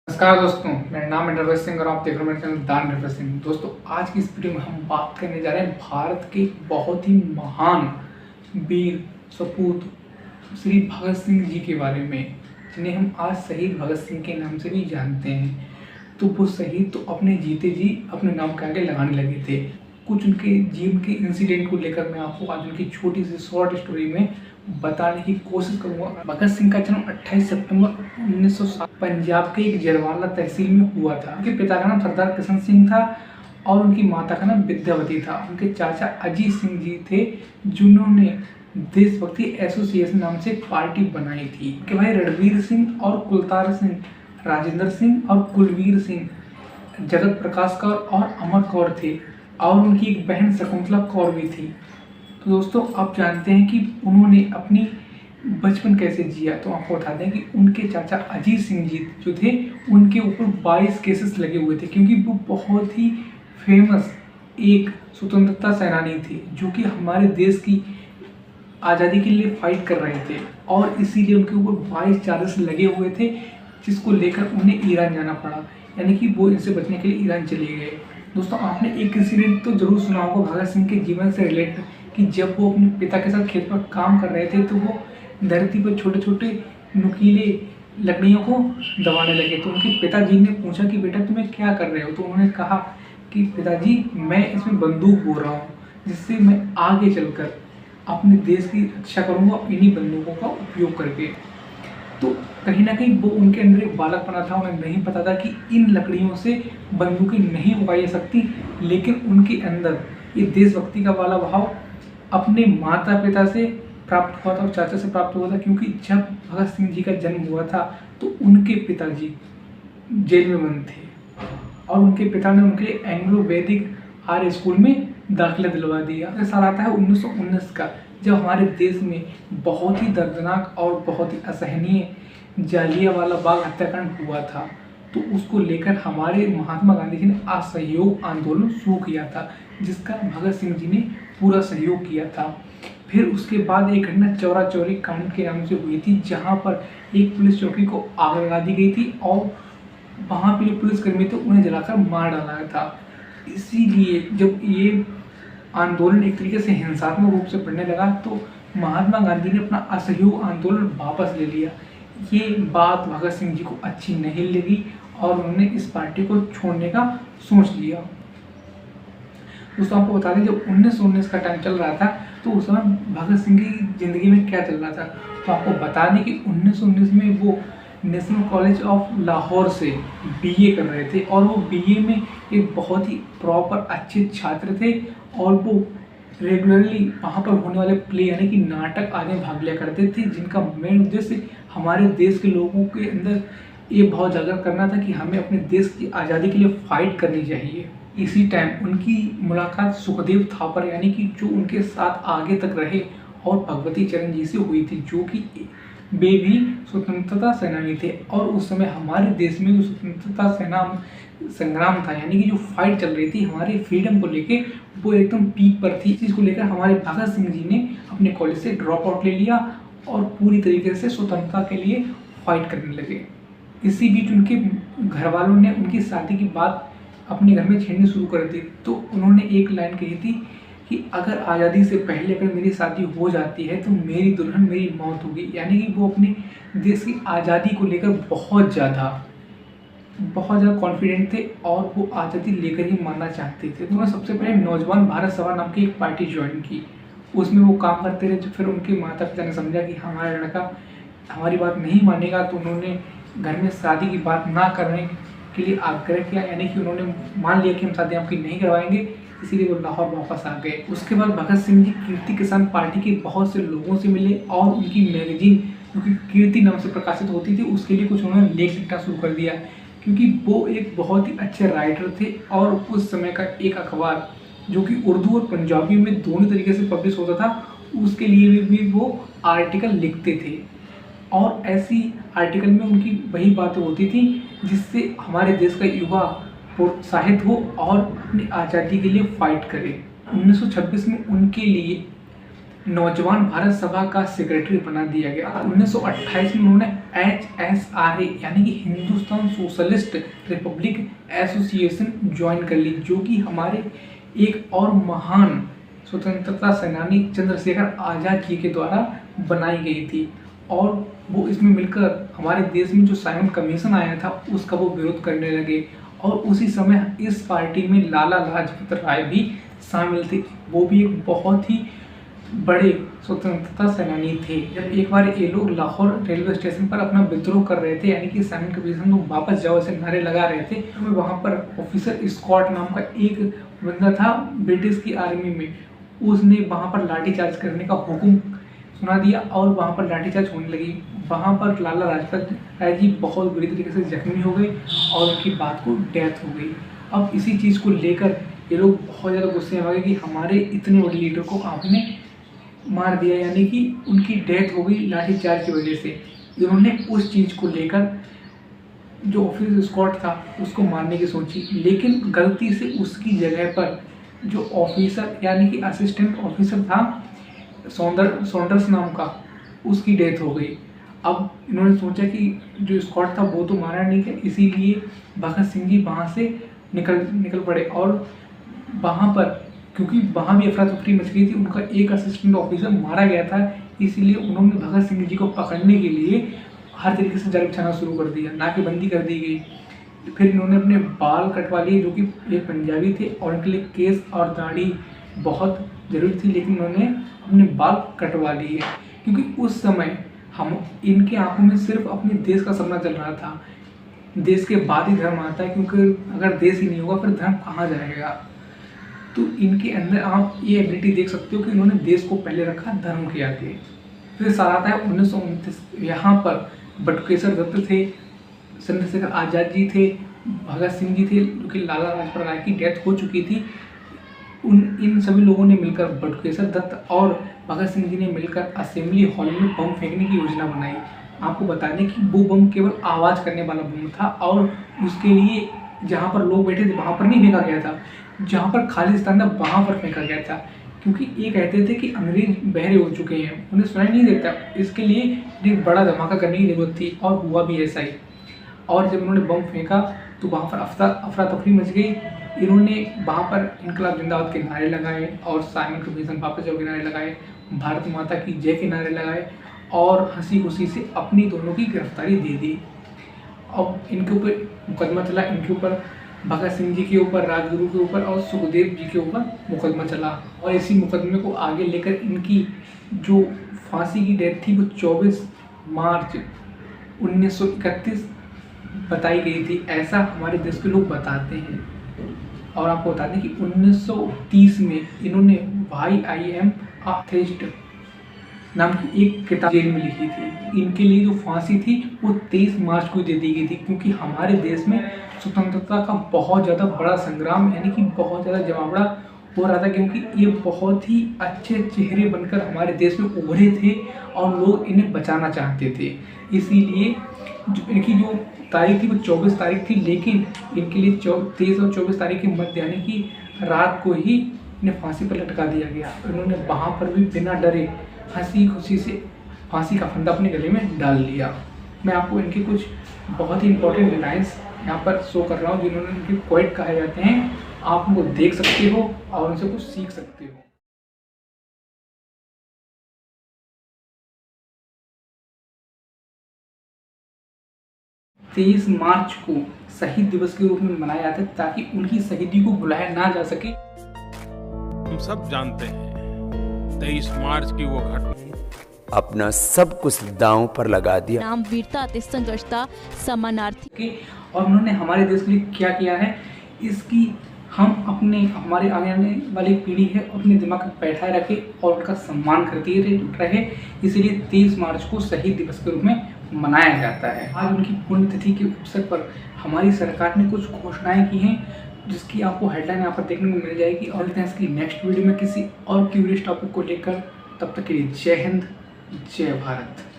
नमस्कार दोस्तों, मेरा नाम है नरवज सिंह और आप देख रहे हो मेरे चैनल दान नरवज सिंह। दोस्तों, आज की इस वीडियो में हम बात करने जा रहे हैं भारत के बहुत ही महान वीर सपूत श्री भगत सिंह जी के बारे में, जिन्हें हम आज शहीद भगत सिंह के नाम से भी जानते हैं। तो वो शहीद तो अपने जीते जी अपने नाम के आगे लगाने लगे थे। कुछ उनके जीवन के इंसिडेंट को लेकर मैं आपको आज उनकी छोटी सी शॉर्ट स्टोरी में बताने की कोशिश करूंगा। भगत सिंह का जन्म 28 सितंबर 1907 पंजाब के एक जरवाला तहसील में हुआ था। उनके पिता का नाम सरदार किशन सिंह था और उनकी माता का नाम विद्यावती था। उनके चाचा अजीत सिंह जी थे, जिन्होंने देशभक्ति एसोसिएशन नाम से एक पार्टी बनाई थी। उनके भाई रणवीर सिंह और कुलतार सिंह, राजेंद्र सिंह और कुलवीर सिंह, जगत प्रकाश कौर और अमर कौर थे और उनकी एक बहन शकुंतला कौर भी थी। तो दोस्तों, आप जानते हैं कि उन्होंने अपनी बचपन कैसे जिया। तो आपको बता दें कि उनके चाचा अजीत सिंह जी जो थे, उनके ऊपर 22 केसेस लगे हुए थे, क्योंकि वो बहुत ही फेमस एक स्वतंत्रता सेनानी थे, जो कि हमारे देश की आज़ादी के लिए फाइट कर रहे थे। और इसीलिए उनके ऊपर 22 चार्जेस लगे हुए थे, जिसको लेकर उन्हें ईरान जाना पड़ा, यानी कि वो इनसे बचने के लिए ईरान चले गए। दोस्तों, आपने एक इंसिडेंट तो जरूर सुना होगा भगत सिंह के जीवन से रिलेटेड, कि जब वो अपने पिता के साथ खेत पर काम कर रहे थे तो वो धरती पर छोटे छोटे नुकीले लकड़ियों को दबाने लगे। तो उनके पिताजी ने पूछा कि बेटा तुम्हें क्या कर रहे हो। तो उन्होंने कहा कि पिताजी, मैं इसमें बंदूक बो रहा हूँ, जिससे मैं आगे चलकर अपने देश की रक्षा करूँगा इन्हीं बंदूकों का उपयोग करके। तो कहीं ना कहीं वो उनके अंदर एक बालकपना था। उन्हें नहीं पता था कि इन लकड़ियों से बंदूकें नहीं उगाई जा सकती, लेकिन उनके अंदर ये देशभक्ति का वाला भाव अपने माता पिता से प्राप्त हुआ था और चाचा से प्राप्त हुआ था। क्योंकि जब भगत सिंह जी का जन्म हुआ था तो उनके पिताजी जेल में बंद थे और उनके पिता ने उनके लिए एंग्लो वैदिक आर्य स्कूल में दाखिला दिलवा दिया। ये साल आता है 1919 का, जब हमारे देश में बहुत ही दर्दनाक और बहुत ही असहनीय जालियांवाला बाग हत्याकांड हुआ था। तो उसको लेकर हमारे महात्मा गांधी जी ने असहयोग आंदोलन शुरू किया था, जिसका भगत सिंह जी ने पूरा सहयोग किया था। फिर उसके बाद एक घटना चौरा चौरी कांड के नाम से हुई थी, जहां पर एक पुलिस चौकी को आग लगा दी गई थी और वहां पे जो पुलिसकर्मी थे उन्हें जलाकर मार डाला गया था। इसीलिए जब ये आंदोलन एक तरीके से हिंसात्मक रूप से बढ़ने लगा तो महात्मा गांधी ने अपना असहयोग आंदोलन वापस ले लिया। ये बात भगत सिंह जी को अच्छी नहीं लगी और उन्होंने इस पार्टी को छोड़ने का सोच लिया। दोस्तों, आपको बता दें, जब 1919 का टाइम चल रहा था तो उस समय भगत सिंह की जिंदगी में क्या चल रहा था। तो आपको बता दें कि 1919 में वो नेशनल कॉलेज ऑफ लाहौर से बीए कर रहे थे और वो बीए में एक बहुत ही प्रॉपर अच्छे छात्र थे और वो रेगुलरली वहाँ पर होने वाले प्ले यानी कि नाटक आदि भाग लिया करते थे, जिनका मेन उद्देश्य हमारे देश के लोगों के अंदर ये भाव जागृत करना था कि हमें अपने देश की आज़ादी के लिए फाइट करनी चाहिए। इसी टाइम उनकी मुलाकात सुखदेव थापर यानी कि जो उनके साथ आगे तक रहे और भगवती चरण जी से हुई थी, जो कि वे भी स्वतंत्रता सेनानी थे। और उस समय हमारे देश में जो स्वतंत्रता संग्राम था, यानी कि जो फाइट चल रही थी हमारे फ्रीडम को लेके, वो एकदम पीक पर थी। इस चीज़ को लेकर हमारे भगत सिंह जी ने अपने कॉलेज से ड्रॉप आउट ले लिया और पूरी तरीके से स्वतंत्रता के लिए फाइट करने लगे। इसी बीच उनके घर वालों ने उनकी शादी की बात अपने घर में छेड़नी शुरू कर दी। तो उन्होंने एक लाइन कही थी कि अगर आज़ादी से पहले अगर मेरी शादी हो जाती है तो मेरी दुल्हन मेरी मौत होगी। यानी कि वो अपने देश की आज़ादी को लेकर बहुत ज़्यादा कॉन्फिडेंट थे और वो आज़ादी लेकर ही मानना चाहते थे। तो उन्होंने सबसे पहले नौजवान भारत सभा नाम की एक पार्टी ज्वाइन की। उसमें वो काम करते रहे। फिर उनके माता पिता ने समझा कि हमारा लड़का हमारी बात नहीं मानेगा, तो उन्होंने घर में शादी की बात ना करने के लिए आग्रह किया। यानी कि उन्होंने मान लिया कि हम शादी आपकी नहीं करवाएंगे, इसीलिए वो लाहौर वापस आ गए। उसके बाद भगत सिंह जी कीर्ति किसान पार्टी के बहुत से लोगों से मिले और उनकी मैगजीन जो कि कीर्ति नाम से प्रकाशित होती थी, उसके लिए कुछ उन्होंने लेख लिखना शुरू कर दिया, क्योंकि वो एक बहुत ही अच्छे राइटर थे। और उस समय का एक अखबार जो कि उर्दू और पंजाबी में दोनों तरीके से पब्लिश होता था, उसके लिए भी वो आर्टिकल लिखते थे और ऐसी आर्टिकल में उनकी वही बातें होती थी जिससे हमारे देश का युवा प्रोत्साहित हो और अपनी आज़ादी के लिए फाइट करे। 1926 में उनके लिए नौजवान भारत सभा का सेक्रेटरी बना दिया गया। 1928 में उन्होंने HSRA यानी कि Hindustan socialist Republic association join कर ली, जो कि हमारे एक और महान स्वतंत्रता सेनानी चंद्रशेखर आज़ाद जी के द्वारा बनाई गई थी। और वो इसमें मिलकर हमारे देश में जो साइमन कमीशन आया था उसका वो विरोध करने लगे। और उसी समय इस पार्टी में लाला लाजपत राय भी शामिल थे। वो भी एक बहुत ही बड़े स्वतंत्रता सेनानी थे। जब एक बार ये लोग लाहौर रेलवे स्टेशन पर अपना विद्रोह कर रहे थे, यानी कि साइमन कमीशन को वापस जाओ ऐसे नारे लगा रहे थे, तो वहाँ पर ऑफिसर स्कॉट नाम का एक बंदा था ब्रिटिश की आर्मी में। उसने वहाँ पर लाठीचार्ज करने का हुक्म सुना दिया और वहाँ पर लाठीचार्ज होने लगी। वहाँ पर लाला लाजपत राय जी बहुत बुरी तरीके से जख्मी हो गए और उनकी बात को डेथ हो गई। अब इसी चीज़ को लेकर ये लोग बहुत ज़्यादा गुस्से में आ गए कि हमारे इतने बड़े लीडर को आपने मार दिया, यानी कि उनकी डेथ हो गई लाठीचार्ज की वजह से। इन्होंने उस चीज़ को लेकर जो ऑफिसर स्कॉट था उसको मारने की सोची, लेकिन गलती से उसकी जगह पर जो ऑफिसर यानी कि असिस्टेंट ऑफिसर था सॉन्डर्स नाम का, उसकी डेथ हो गई। अब इन्होंने सोचा कि जो स्कॉट था वो तो मारा नहीं था, इसीलिए भगत सिंह जी वहाँ से निकल पड़े। और वहाँ पर क्योंकि वहाँ भी अफरा तफरी मच गई थी, उनका एक असिस्टेंट ऑफिसर मारा गया था, इसीलिए उन्होंने भगत सिंह जी को पकड़ने के लिए हर तरीके से जाल बिछाना शुरू कर दिया, नाकेबंदी कर दी गई। फिर इन्होंने अपने बाल कटवा लिए, जो कि एक पंजाबी थे और उनके लिए केस और दाढ़ी बहुत ज़रूरी थी, लेकिन उन्होंने अपने बाल कटवा लिए क्योंकि उस समय हम इनके आंखों में सिर्फ अपने देश का सपना चल रहा था। देश के बाद ही धर्म आता है, क्योंकि अगर देश ही नहीं होगा फिर धर्म कहाँ जाएगा। तो इनके अंदर आप ये एबिलिटी देख सकते हो कि इन्होंने देश को पहले रखा धर्म के आगे। फिर साल आता है 1929। यहाँ पर बटुकेश्वर दत्त थे, चंद्रशेखर आज़ाद जी थे, भगत सिंह जी थे, जो कि लाला लाजपत राय की डेथ हो चुकी थी। इन सभी लोगों ने मिलकर, बटुकेश्वर दत्त और भगत सिंह जी ने मिलकर असेंबली हॉल में बम फेंकने की योजना बनाई। आपको बता दें कि वो बम केवल आवाज़ करने वाला बम था और उसके लिए जहाँ पर लोग बैठे थे वहाँ पर नहीं फेंका गया था, जहाँ पर खाली स्थान था वहाँ पर फेंका गया था। क्योंकि ये कहते थे कि अंग्रेज बहरे हो चुके हैं, उन्हें सुनाई नहीं देता, इसके लिए एक बड़ा धमाका करने की जरूरत थी और हुआ भी ऐसा ही। और जब उन्होंने बम फेंका तो वहाँ पर अफरा तफरी मच गई। इन्होंने वहाँ पर इनकलाब जिंदाबाद के नारे लगाए और साइमन कमीशन वापस जाओ के नारे लगाए, भारत माता की जय के नारे लगाए और हंसी खुशी से अपनी दोनों की गिरफ्तारी दे दी। अब इनके ऊपर मुकदमा चला, इनके ऊपर भगत सिंह जी के ऊपर, राजगुरु के ऊपर और सुखदेव जी के ऊपर मुकदमा चला। और इसी मुकदमे को आगे लेकर इनकी जो फांसी की डेट थी वो 24 मार्च 1931 बताई गई थी, ऐसा हमारे देश के लोग बताते हैं। और आपको बता दें कि 1930 में इन्होंने वाई आई एम अथेस्ट नाम की एक किताब जेल में लिखी थी। इनके लिए जो फांसी थी वो 23 मार्च को दे दी गई थी, क्योंकि हमारे देश में स्वतंत्रता का बहुत ज़्यादा बड़ा संग्राम यानी कि बहुत ज़्यादा जमावड़ा हो रहा था, क्योंकि ये बहुत ही अच्छे चेहरे बनकर हमारे देश में उभरे थे और लोग इन्हें बचाना चाहते थे। इसीलिए इनकी जो तारीख थी वो 24 तारीख थी, लेकिन इनके लिए 23 और 24 तारीख के मध्य यानी कि रात को ही इन्हें फांसी पर लटका दिया गया। इन्होंने वहाँ पर भी बिना डरे हंसी खुशी से फांसी का फंदा अपने गले में डाल लिया। मैं आपको इनके कुछ बहुत ही इंपॉर्टेंट लाइन्स यहाँ पर शो कर रहा हूँ, जिन्होंने इनके क्वाइट कहे जाते हैं। आप उनको देख सकते हो और उनसे कुछ सीख सकते हो। 23 मार्च को शहीद दिवस के रूप में मनाया जाता है, ताकि उनकी शहीदी को भुलाया ना जा सके। हम सब जानते हैं 23 मार्च की वो घटना अपना सब कुछ दांव पर लगा दिया। नाम वीरता अति संघर्षता समानार्थी। और उन्होंने हमारे देश के लिए क्या किया है, इसकी हम हमारे आगे आने वाली पीढ़ी है अपने दिमाग में बैठाए रखे और उनका सम्मान करते रहे। इसीलिए 23 मार्च को शहीद दिवस के रूप में मनाया जाता है। आज उनकी पुण्यतिथि के अवसर पर हमारी सरकार ने कुछ घोषणाएं की हैं, जिसकी आपको हेडलाइन यहाँ पर देखने को मिल जाएगी। और इसकी नेक्स्ट वीडियो में किसी और क्यूरियस टॉपिक को लेकर, तब तक के लिए जय हिंद, जय भारत।